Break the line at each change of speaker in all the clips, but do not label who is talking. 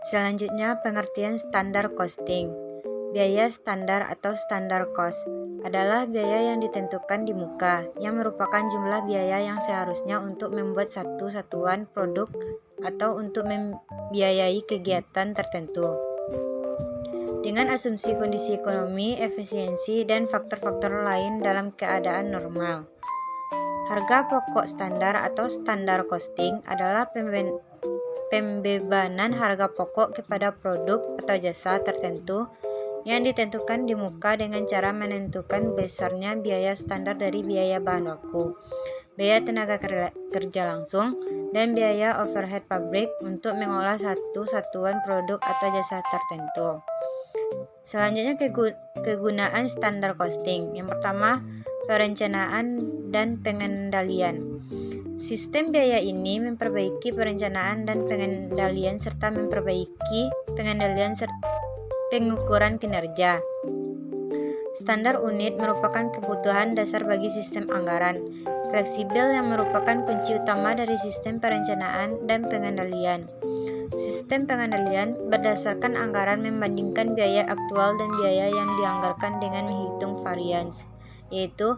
Selanjutnya, pengertian standar costing. Biaya standar atau standar cost adalah biaya yang ditentukan di muka, yang merupakan jumlah biaya yang seharusnya untuk membuat satu satuan produk atau untuk membiayai kegiatan tertentu. Dengan asumsi kondisi ekonomi, efisiensi, dan faktor-faktor lain dalam keadaan normal. Harga pokok standar atau standar costing adalah pembebanan harga pokok kepada produk atau jasa tertentu yang ditentukan di muka dengan cara menentukan besarnya biaya standar dari biaya bahan baku, biaya tenaga kerja langsung, dan biaya overhead pabrik untuk mengolah satu satuan produk atau jasa tertentu. Selanjutnya, kegunaan standar costing. Yang pertama, perencanaan dan pengendalian. Sistem biaya ini memperbaiki perencanaan dan pengendalian serta memperbaiki pengendalian pengukuran kinerja. Standar unit merupakan kebutuhan dasar bagi sistem anggaran fleksibel yang merupakan kunci utama dari sistem perencanaan dan pengendalian. Sistem pengendalian berdasarkan anggaran membandingkan biaya aktual dan biaya yang dianggarkan dengan menghitung varians, yaitu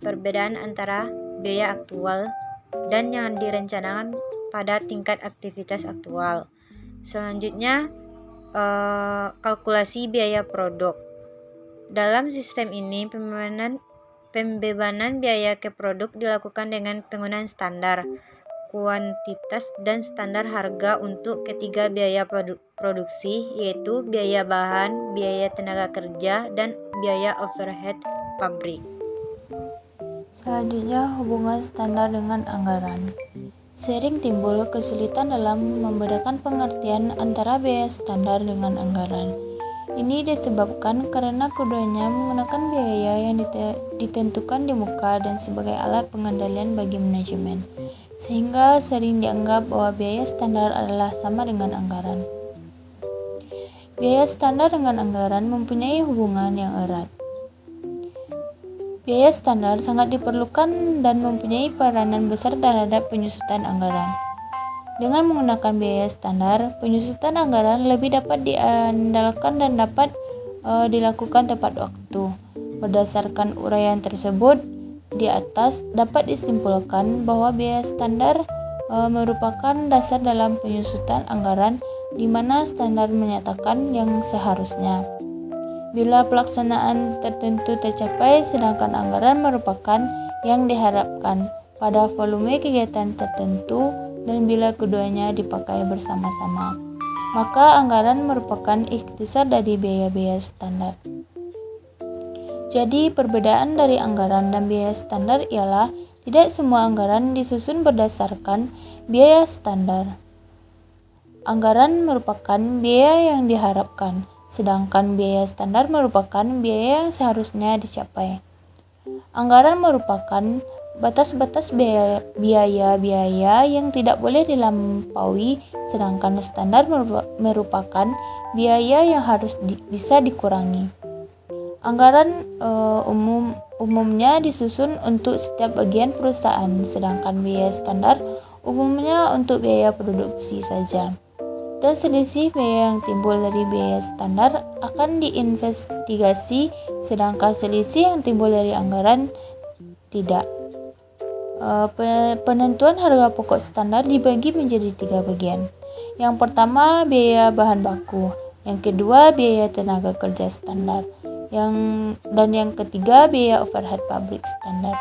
perbedaan antara biaya aktual dan yang direncanakan pada tingkat aktivitas aktual. Selanjutnya, kalkulasi biaya produk. Dalam sistem ini, pembebanan biaya ke produk dilakukan dengan penggunaan standar, kuantitas, dan standar harga untuk ketiga biaya produksi, yaitu biaya bahan, biaya tenaga kerja, dan biaya overhead pabrik.
Selanjutnya, hubungan standar dengan anggaran. Sering timbul kesulitan dalam membedakan pengertian antara biaya standar dengan anggaran. Ini disebabkan karena keduanya menggunakan biaya yang ditentukan di muka dan sebagai alat pengendalian bagi manajemen, sehingga sering dianggap bahwa biaya standar adalah sama dengan anggaran. Biaya standar dengan anggaran mempunyai hubungan yang erat. Biaya standar sangat diperlukan dan mempunyai peranan besar terhadap penyusutan anggaran. Dengan menggunakan biaya standar, penyusutan anggaran lebih dapat diandalkan dan dapat dilakukan tepat waktu. Berdasarkan uraian tersebut di atas, dapat disimpulkan bahwa biaya standar merupakan dasar dalam penyusutan anggaran, di mana standar menyatakan yang seharusnya. Bila pelaksanaan tertentu tercapai, sedangkan anggaran merupakan yang diharapkan pada volume kegiatan tertentu, dan bila keduanya dipakai bersama-sama, maka anggaran merupakan ikhtisar dari biaya-biaya standar. Jadi, perbedaan dari anggaran dan biaya standar ialah tidak semua anggaran disusun berdasarkan biaya standar. Anggaran merupakan biaya yang diharapkan, sedangkan biaya standar merupakan biaya yang seharusnya dicapai. Anggaran merupakan batas-batas biaya yang tidak boleh dilampaui, sedangkan standar merupakan biaya yang harus bisa dikurangi. Anggaran umumnya disusun untuk setiap bagian perusahaan, sedangkan biaya standar umumnya untuk biaya produksi saja. Dan selisih biaya yang timbul dari biaya standar akan diinvestigasi, sedangkan selisih yang timbul dari anggaran tidak. Penentuan harga pokok standar dibagi menjadi 3 bagian. Yang pertama, biaya bahan baku. Yang kedua, biaya tenaga kerja standar. Dan yang ketiga, biaya overhead pabrik standar.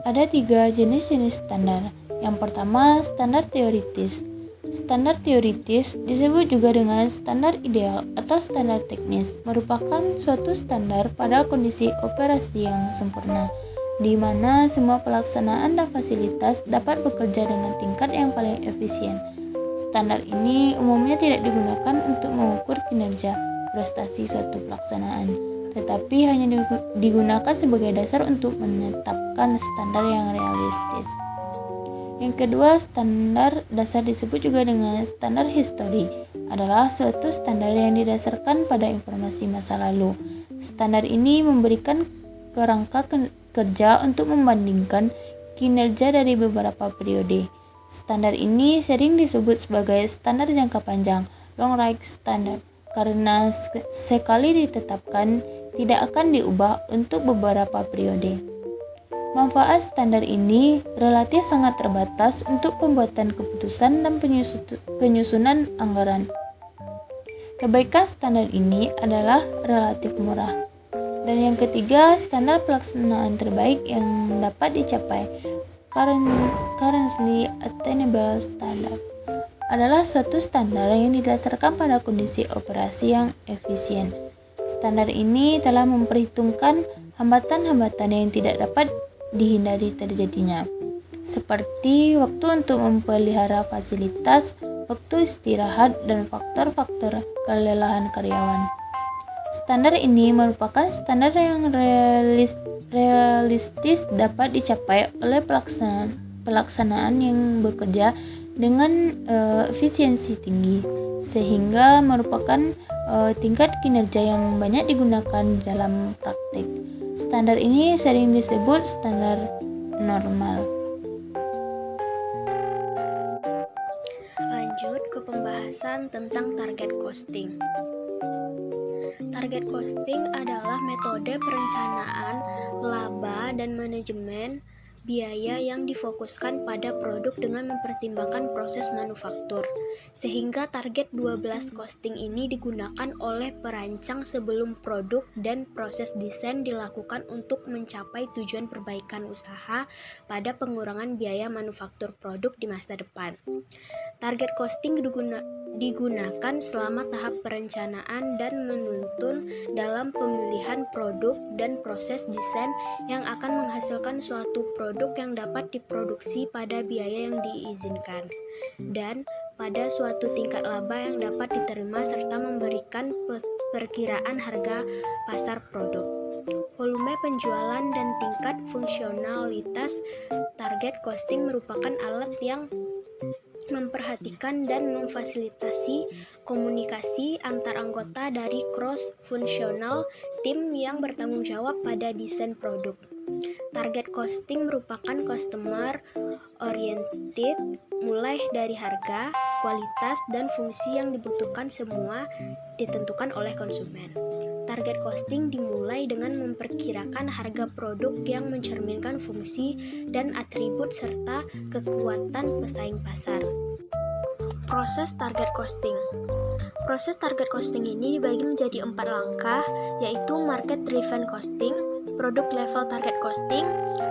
Ada 3 jenis-jenis standar. Yang pertama, standar teoritis. Standar teoritis disebut juga dengan standar ideal atau standar teknis, merupakan suatu standar pada kondisi operasi yang sempurna, di mana semua pelaksanaan dan fasilitas dapat bekerja dengan tingkat yang paling efisien. Standar ini umumnya tidak digunakan untuk mengukur kinerja prestasi suatu pelaksanaan, tetapi hanya digunakan sebagai dasar untuk menetapkan standar yang realistis. Yang kedua, standar dasar disebut juga dengan standar histori, adalah suatu standar yang didasarkan pada informasi masa lalu. Standar ini memberikan kerangka kerja untuk membandingkan kinerja dari beberapa periode. Standar ini sering disebut sebagai standar jangka panjang, long range standard, karena sekali ditetapkan tidak akan diubah untuk beberapa periode. Manfaat standar ini relatif sangat terbatas untuk pembuatan keputusan dan penyusunan anggaran. Kebaikan standar ini adalah relatif murah. Dan yang ketiga, standar pelaksanaan terbaik yang dapat dicapai, currently attainable standard, adalah suatu standar yang didasarkan pada kondisi operasi yang efisien. Standar ini telah memperhitungkan hambatan-hambatan yang tidak dapat dihindari terjadinya, seperti waktu untuk memelihara fasilitas, waktu istirahat, dan faktor-faktor kelelahan karyawan. Standar ini merupakan standar yang realistis dapat dicapai oleh pelaksanaan yang bekerja dengan efisiensi tinggi, sehingga merupakan tingkat kinerja yang banyak digunakan dalam praktik. Standar ini sering disebut standar normal.
Lanjut ke pembahasan tentang target costing. Target costing adalah metode perencanaan laba dan manajemen biaya yang difokuskan pada produk dengan mempertimbangkan proses manufaktur. Sehingga target 12 costing ini digunakan oleh perancang sebelum produk dan proses desain dilakukan untuk mencapai tujuan perbaikan usaha pada pengurangan biaya manufaktur produk di masa depan. Target costing digunakan selama tahap perencanaan dan menuntun dalam pemilihan produk dan proses desain yang akan menghasilkan suatu produk yang dapat diproduksi pada biaya yang diizinkan dan pada suatu tingkat laba yang dapat diterima serta memberikan perkiraan harga pasar produk. Volume penjualan dan tingkat fungsionalitas target costing merupakan alat yang memperhatikan dan memfasilitasi komunikasi antar anggota dari cross-functional team yang bertanggung jawab pada desain produk. Target costing merupakan customer oriented, mulai dari harga, kualitas, dan fungsi yang dibutuhkan semua ditentukan oleh konsumen. Target costing dimulai dengan memperkirakan harga produk yang mencerminkan fungsi dan atribut serta kekuatan pesaing pasar. Proses target costing. Proses target costing ini dibagi menjadi 4 langkah, yaitu market driven costing, product level target costing,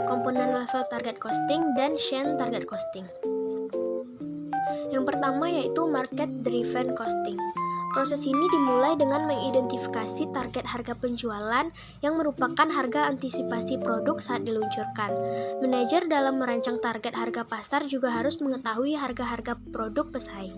komponen level target costing, dan chain target costing. Yang pertama yaitu market driven costing. Proses ini dimulai dengan mengidentifikasi target harga penjualan yang merupakan harga antisipasi produk saat diluncurkan. Manajer dalam merancang target harga pasar juga harus mengetahui harga-harga produk pesaing.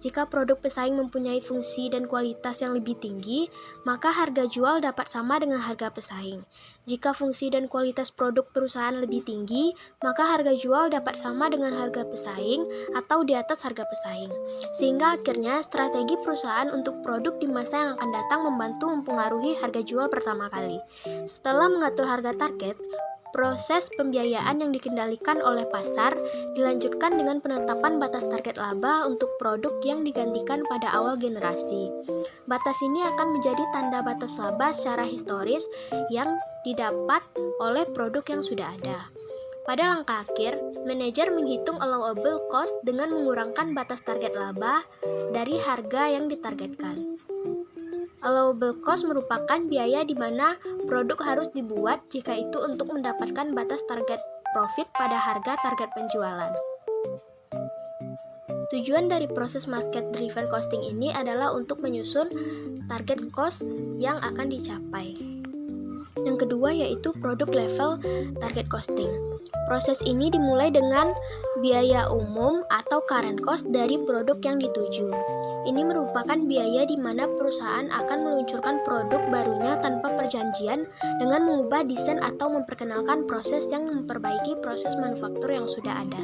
Jika produk pesaing mempunyai fungsi dan kualitas yang lebih tinggi, maka harga jual dapat sama dengan harga pesaing. Jika fungsi dan kualitas produk perusahaan lebih tinggi, maka harga jual dapat sama dengan harga pesaing atau di atas harga pesaing. Sehingga akhirnya strategi perusahaan untuk produk di masa yang akan datang membantu mempengaruhi harga jual pertama kali. Setelah mengatur harga target, proses pembiayaan yang dikendalikan oleh pasar dilanjutkan dengan penetapan batas target laba untuk produk yang digantikan pada awal generasi. Batas ini akan menjadi tanda batas laba secara historis yang didapat oleh produk yang sudah ada. Pada langkah akhir, manajer menghitung allowable cost dengan mengurangkan batas target laba dari harga yang ditargetkan. Allowable cost merupakan biaya di mana produk harus dibuat jika itu untuk mendapatkan batas target profit pada harga target penjualan. Tujuan dari proses market driven costing ini adalah untuk menyusun target cost yang akan dicapai. Yang kedua yaitu product level target costing. Proses ini dimulai dengan biaya umum atau current cost dari produk yang dituju. Ini merupakan biaya di mana perusahaan akan meluncurkan produk barunya tanpa perjanjian dengan mengubah desain atau memperkenalkan proses yang memperbaiki proses manufaktur yang sudah ada.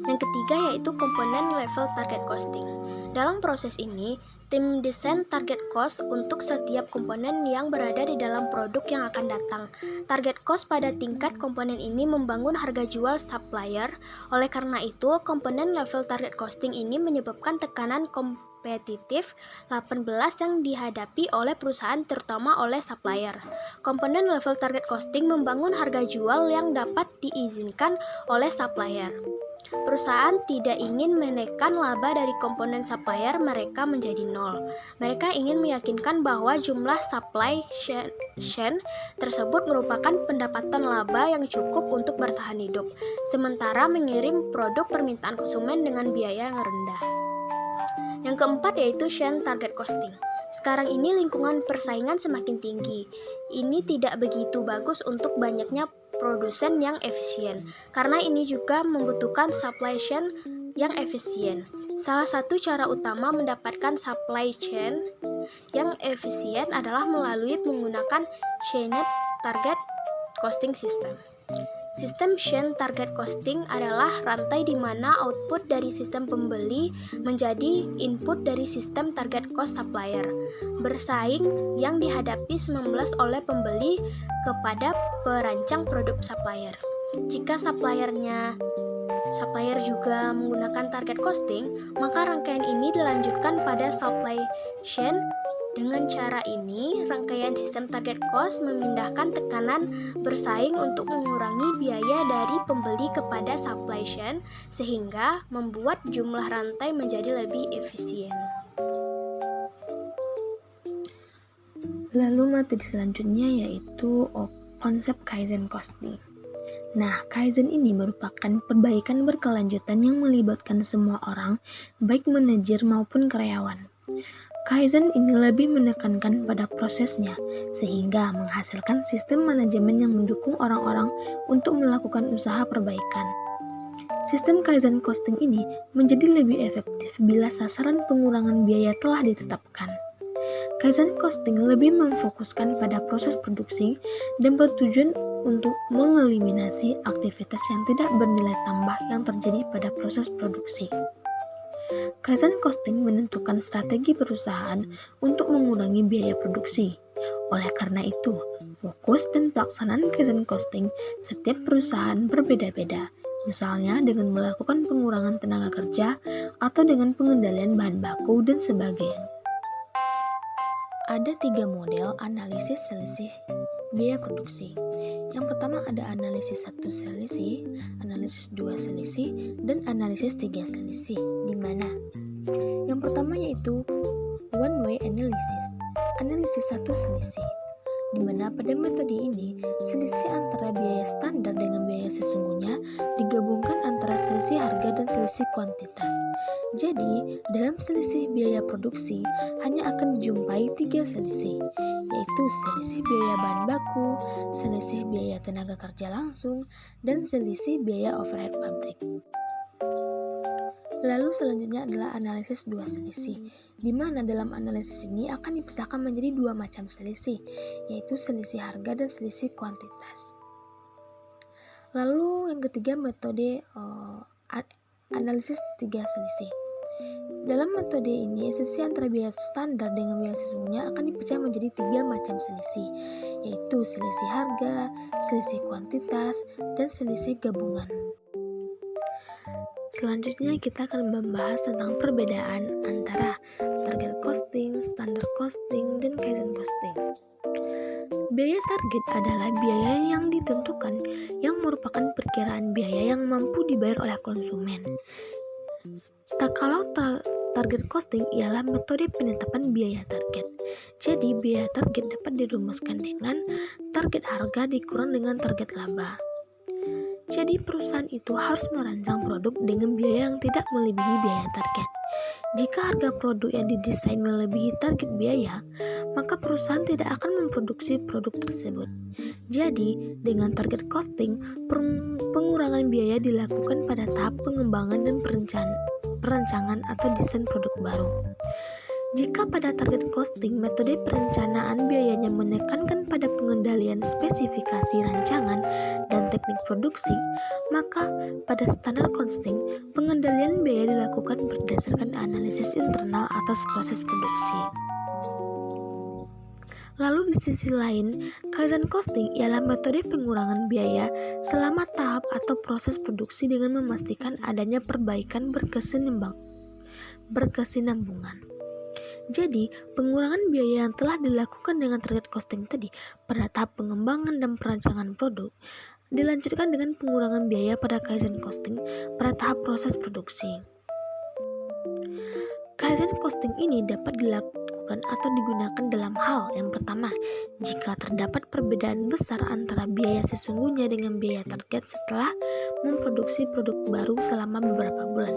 Yang ketiga yaitu komponen level target costing. Dalam proses ini, tim desain target cost untuk setiap komponen yang berada di dalam produk yang akan datang. Target cost pada tingkat komponen ini membangun harga jual supplier. Oleh karena itu, komponen level target costing ini menyebabkan tekanan kompetitif 18 yang dihadapi oleh perusahaan terutama oleh supplier. Komponen level target costing membangun harga jual yang dapat diizinkan oleh supplier. Perusahaan tidak ingin menekan laba dari komponen supplier mereka menjadi nol. Mereka ingin meyakinkan bahwa jumlah supply chain tersebut merupakan pendapatan laba yang cukup untuk bertahan hidup, sementara mengirim produk permintaan konsumen dengan biaya yang rendah. Yang keempat yaitu chain target costing. Sekarang ini lingkungan persaingan semakin tinggi. Ini tidak begitu bagus untuk banyaknya produsen yang efisien, karena ini juga membutuhkan supply chain yang efisien. Salah satu cara utama mendapatkan supply chain yang efisien adalah melalui menggunakan chain target costing system. Sistem chain target costing adalah rantai di mana output dari sistem pembeli menjadi input dari sistem target cost supplier. Bersaing yang dihadapi 19 oleh pembeli kepada perancang produk supplier. Jika supplier juga menggunakan target costing, maka rangkaian ini dilanjutkan pada supply chain. Dengan cara ini, rangkaian sistem target cost memindahkan tekanan bersaing untuk mengurangi biaya dari pembeli kepada supply chain, sehingga membuat jumlah rantai menjadi lebih efisien.
Lalu materi selanjutnya yaitu konsep Kaizen costing. Nah, Kaizen ini merupakan perbaikan berkelanjutan yang melibatkan semua orang, baik manajer maupun karyawan. Kaizen ini lebih menekankan pada prosesnya, sehingga menghasilkan sistem manajemen yang mendukung orang-orang untuk melakukan usaha perbaikan. Sistem Kaizen costing ini menjadi lebih efektif bila sasaran pengurangan biaya telah ditetapkan. Kaizen costing lebih memfokuskan pada proses produksi dan bertujuan untuk mengeliminasi aktivitas yang tidak bernilai tambah yang terjadi pada proses produksi. Kaizen costing menentukan strategi perusahaan untuk mengurangi biaya produksi. Oleh karena itu, fokus dan pelaksanaan Kaizen costing setiap perusahaan berbeda-beda, misalnya dengan melakukan pengurangan tenaga kerja atau dengan pengendalian bahan baku dan sebagainya. Ada 3 model analisis selisih biaya produksi. Yang pertama ada analisis 1 selisih, analisis 2 selisih, dan analisis 3 selisih. Di mana? Yang pertama yaitu one way analysis, analisis 1 selisih. Di mana pada metode ini, selisih antara biaya standar dengan biaya sesungguhnya digabungkan antara selisih harga dan selisih kuantitas. Jadi, dalam selisih biaya produksi hanya akan dijumpai 3 selisih, yaitu selisih biaya bahan baku, selisih biaya tenaga kerja langsung, dan selisih biaya overhead pabrik. Lalu selanjutnya adalah analisis 2 selisih, di mana dalam analisis ini akan dipisahkan menjadi 2 macam selisih, yaitu selisih harga dan selisih kuantitas. Lalu yang ketiga metode analisis 3 selisih. Dalam metode ini, selisih antara biaya standar dengan biaya sesungguhnya akan dipecah menjadi 3 macam selisih, yaitu selisih harga, selisih kuantitas, dan selisih gabungan. Selanjutnya kita akan membahas tentang perbedaan antara target costing, standar costing, dan Kaizen costing. Biaya target adalah biaya yang ditentukan yang merupakan perkiraan biaya yang mampu dibayar oleh konsumen. Kalau target costing ialah metode penetapan biaya target. Jadi biaya target dapat dirumuskan dengan target harga dikurang dengan target laba. Jadi perusahaan itu harus merancang produk dengan biaya yang tidak melebihi biaya target. Jika harga produk yang didesain melebihi target biaya, maka perusahaan tidak akan memproduksi produk tersebut. Jadi, dengan target costing, pengurangan biaya dilakukan pada tahap pengembangan dan perancangan atau desain produk baru. Jika pada target costing, metode perencanaan biayanya menekankan pada pengendalian spesifikasi rancangan dan teknik produksi, maka pada standar costing, pengendalian biaya dilakukan berdasarkan analisis internal atas proses produksi. Lalu di sisi lain, Kaizen costing ialah metode pengurangan biaya selama tahap atau proses produksi dengan memastikan adanya perbaikan berkesinambungan. Jadi, pengurangan biaya yang telah dilakukan dengan target costing tadi pada tahap pengembangan dan perancangan produk dilanjutkan dengan pengurangan biaya pada Kaizen costing pada tahap proses produksi. Kaizen costing ini dapat dilakukan atau digunakan dalam hal yang pertama, jika terdapat perbedaan besar antara biaya sesungguhnya dengan biaya target setelah memproduksi produk baru selama beberapa bulan.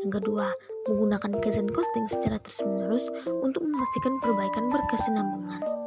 Yang kedua, menggunakan Kaizen costing secara terus-menerus untuk memastikan perbaikan berkesinambungan.